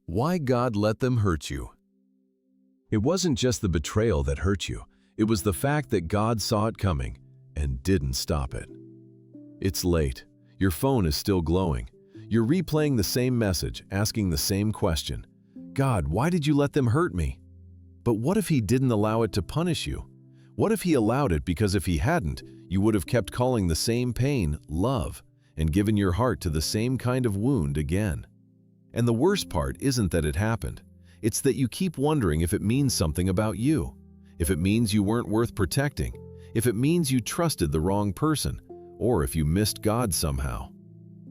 Why God let them hurt you. It wasn't just the betrayal that hurt you. It was the fact that God saw it coming and didn't stop it. It's late. Your phone is still glowing. You're replaying the same message, asking the same question. God, why did you let them hurt me? But what if He didn't allow it to punish you? What if He allowed it because if He hadn't, you would have kept calling the same pain love and given your heart to the same kind of wound again? And the worst part isn't that it happened. It's that you keep wondering if it means something about you, if it means you weren't worth protecting, if it means you trusted the wrong person, or if you missed God somehow.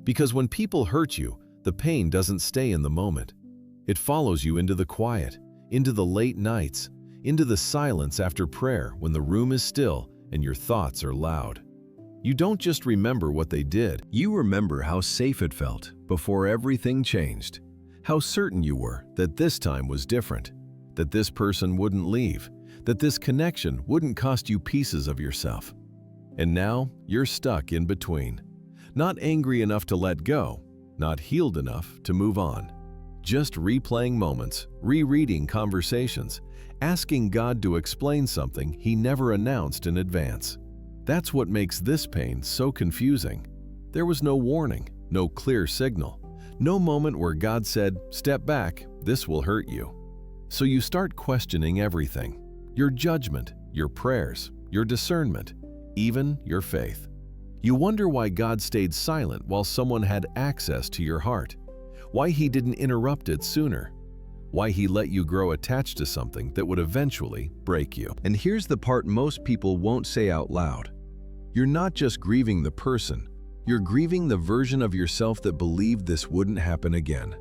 Because when people hurt you, the pain doesn't stay in the moment. It follows you into the quiet, into the late nights, into the silence after prayer when the room is still and your thoughts are loud. You don't just remember what they did, you remember how safe it felt before everything changed, how certain you were that this time was different, that this person wouldn't leave, that this connection wouldn't cost you pieces of yourself. And now you're stuck in between, not angry enough to let go, not healed enough to move on, just replaying moments, rereading conversations, asking God to explain something He never announced in advance. That's what makes this pain so confusing. There was no warning, no clear signal, no moment where God said, "Step back, this will hurt you." So you start questioning everything, your judgment, your prayers, your discernment, even your faith. You wonder why God stayed silent while someone had access to your heart, why He didn't interrupt it sooner, why He let you grow attached to something that would eventually break you. And here's the part most people won't say out loud. You're not just grieving the person, you're grieving the version of yourself that believed this wouldn't happen again.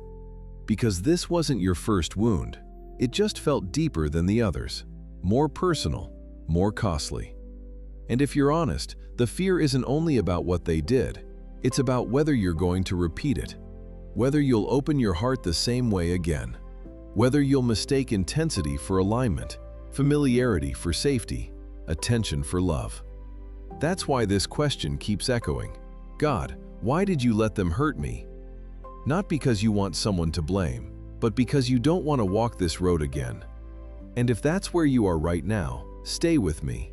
Because this wasn't your first wound. It just felt deeper than the others, more personal, more costly. And if you're honest, the fear isn't only about what they did, it's about whether you're going to repeat it, whether you'll open your heart the same way again, whether you'll mistake intensity for alignment, familiarity for safety, attention for love. That's why this question keeps echoing. God, why did you let them hurt me? Not because you want someone to blame, but because you don't want to walk this road again. And if that's where you are right now, stay with me.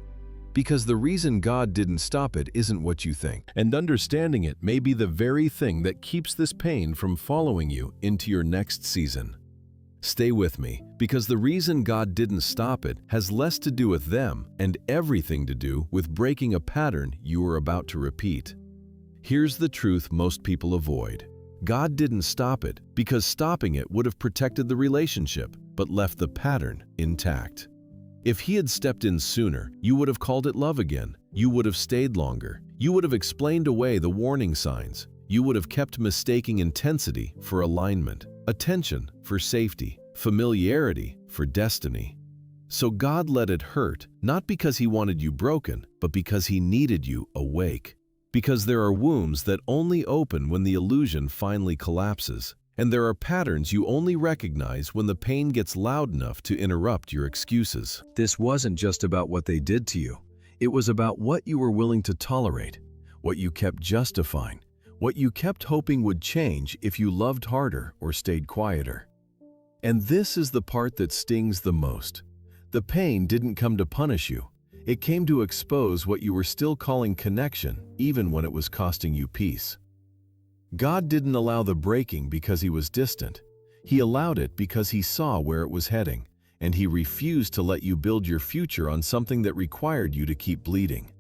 Because the reason God didn't stop it isn't what you think. And understanding it may be the very thing that keeps this pain from following you into your next season. Stay with me, because the reason God didn't stop it has less to do with them and everything to do with breaking a pattern you are about to repeat. Here's the truth most people avoid. God didn't stop it because stopping it would have protected the relationship, but left the pattern intact. If He had stepped in sooner, you would have called it love again. You would have stayed longer. You would have explained away the warning signs. You would have kept mistaking intensity for alignment, attention for safety, familiarity for destiny. So God let it hurt, not because He wanted you broken, but because He needed you awake. Because there are wounds that only open when the illusion finally collapses. And there are patterns you only recognize when the pain gets loud enough to interrupt your excuses. This wasn't just about what they did to you. It was about what you were willing to tolerate, what you kept justifying, what you kept hoping would change if you loved harder or stayed quieter. And this is the part that stings the most. The pain didn't come to punish you. It came to expose what you were still calling connection, even when it was costing you peace. God didn't allow the breaking because He was distant. He allowed it because He saw where it was heading, and He refused to let you build your future on something that required you to keep bleeding.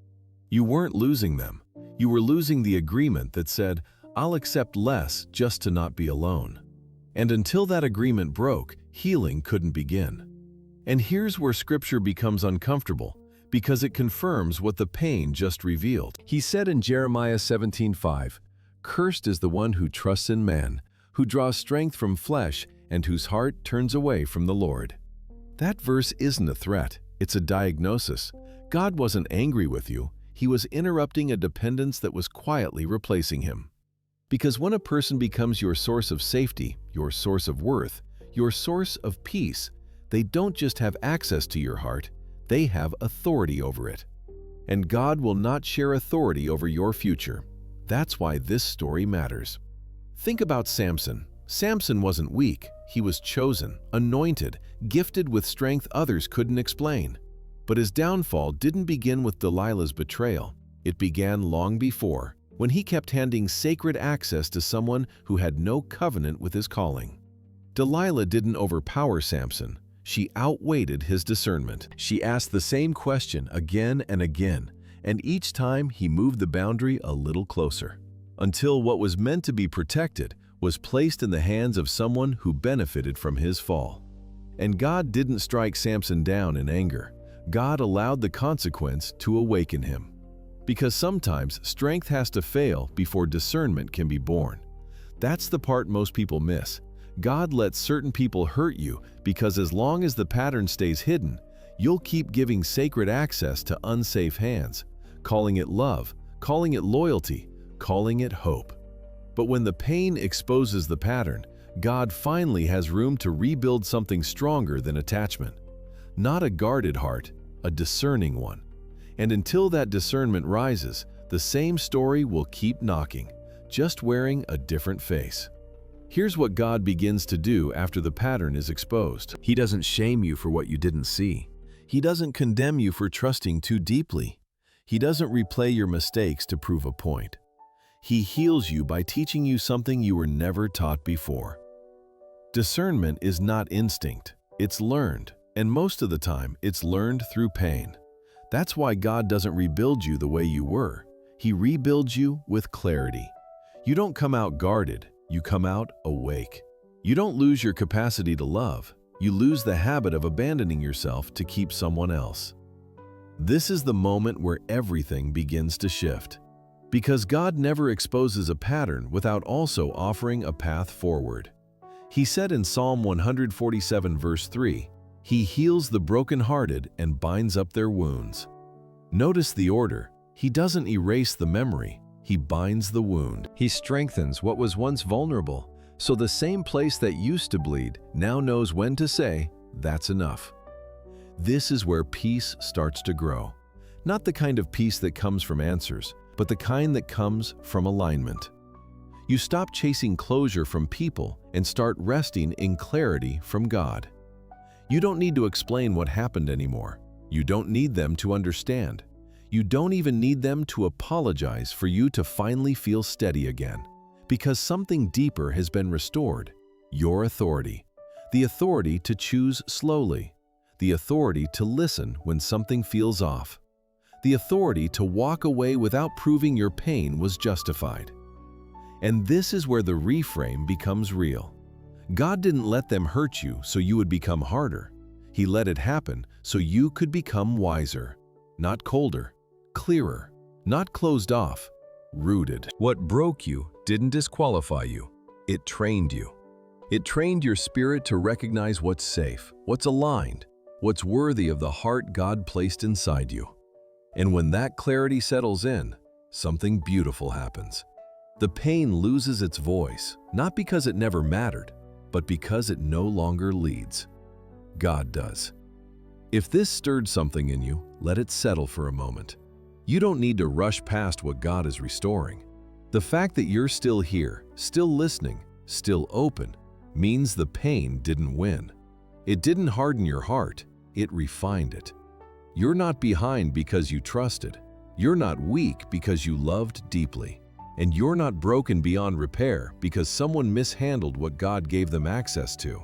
You weren't losing them. You were losing the agreement that said, "I'll accept less just to not be alone." And until that agreement broke, healing couldn't begin. And here's where Scripture becomes uncomfortable, because it confirms what the pain just revealed. He said in Jeremiah 17:5, "Cursed is the one who trusts in man, who draws strength from flesh, and whose heart turns away from the Lord." That verse isn't a threat, it's a diagnosis. God wasn't angry with you, He was interrupting a dependence that was quietly replacing Him. Because when a person becomes your source of safety, your source of worth, your source of peace, they don't just have access to your heart, they have authority over it. And God will not share authority over your future. That's why this story matters. Think about Samson. Samson wasn't weak, He was chosen, anointed, gifted with strength others couldn't explain. But his downfall didn't begin with Delilah's betrayal. It began long before, when he kept handing sacred access to someone who had no covenant with his calling. Delilah didn't overpower Samson. She outweighed his discernment. She asked the same question again and again, and each time he moved the boundary a little closer, until what was meant to be protected was placed in the hands of someone who benefited from his fall. And God didn't strike Samson down in anger. God allowed the consequence to awaken him. Because sometimes strength has to fail before discernment can be born. That's the part most people miss. God lets certain people hurt you because as long as the pattern stays hidden, you'll keep giving sacred access to unsafe hands, calling it love, calling it loyalty, calling it hope. But when the pain exposes the pattern, God finally has room to rebuild something stronger than attachment. Not a guarded heart, a discerning one. And until that discernment rises, the same story will keep knocking, just wearing a different face. Here's what God begins to do after the pattern is exposed. He doesn't shame you for what you didn't see. He doesn't condemn you for trusting too deeply. He doesn't replay your mistakes to prove a point. He heals you by teaching you something you were never taught before. Discernment is not instinct, it's learned, and most of the time it's learned through pain. That's why God doesn't rebuild you the way you were. He rebuilds you with clarity. You don't come out guarded, you come out awake. You don't lose your capacity to love, you lose the habit of abandoning yourself to keep someone else. This is the moment where everything begins to shift. Because God never exposes a pattern without also offering a path forward. He said in Psalm 147 verse 3, He heals the brokenhearted and binds up their wounds. Notice the order. He doesn't erase the memory, He binds the wound. He strengthens what was once vulnerable, so the same place that used to bleed now knows when to say, that's enough. This is where peace starts to grow. Not the kind of peace that comes from answers, but the kind that comes from alignment. You stop chasing closure from people and start resting in clarity from God. You don't need to explain what happened anymore. You don't need them to understand. You don't even need them to apologize for you to finally feel steady again. Because something deeper has been restored. Your authority. The authority to choose slowly. The authority to listen when something feels off. The authority to walk away without proving your pain was justified. And this is where the reframe becomes real. God didn't let them hurt you so you would become harder. He let it happen so you could become wiser. Not colder, clearer, not closed off, rooted. What broke you didn't disqualify you. It trained you. It trained your spirit to recognize what's safe, what's aligned, what's worthy of the heart God placed inside you. And when that clarity settles in, something beautiful happens. The pain loses its voice, not because it never mattered, but because it no longer leads. God does. If this stirred something in you, let it settle for a moment. You don't need to rush past what God is restoring. The fact that you're still here, still listening, still open, means the pain didn't win. It didn't harden your heart, it refined it. You're not behind because you trusted. You're not weak because you loved deeply. And you're not broken beyond repair because someone mishandled what God gave them access to.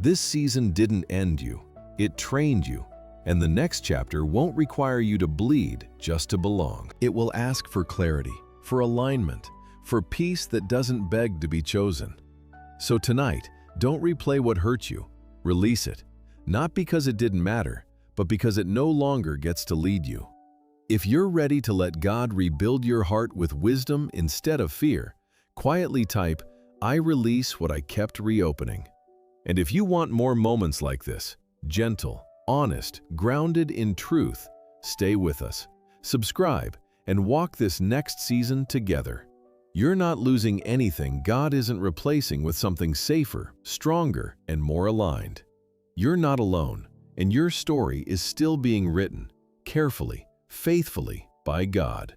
This season didn't end you. It trained you. And the next chapter won't require you to bleed just to belong. It will ask for clarity, for alignment, for peace that doesn't beg to be chosen. So tonight, don't replay what hurt you. Release it. Not because it didn't matter, but because it no longer gets to lead you. If you're ready to let God rebuild your heart with wisdom instead of fear, quietly type, I release what I kept reopening. And if you want more moments like this, gentle, honest, grounded in truth, stay with us. Subscribe and walk this next season together. You're not losing anything God isn't replacing with something safer, stronger, and more aligned. You're not alone, and your story is still being written, carefully, faithfully, by God.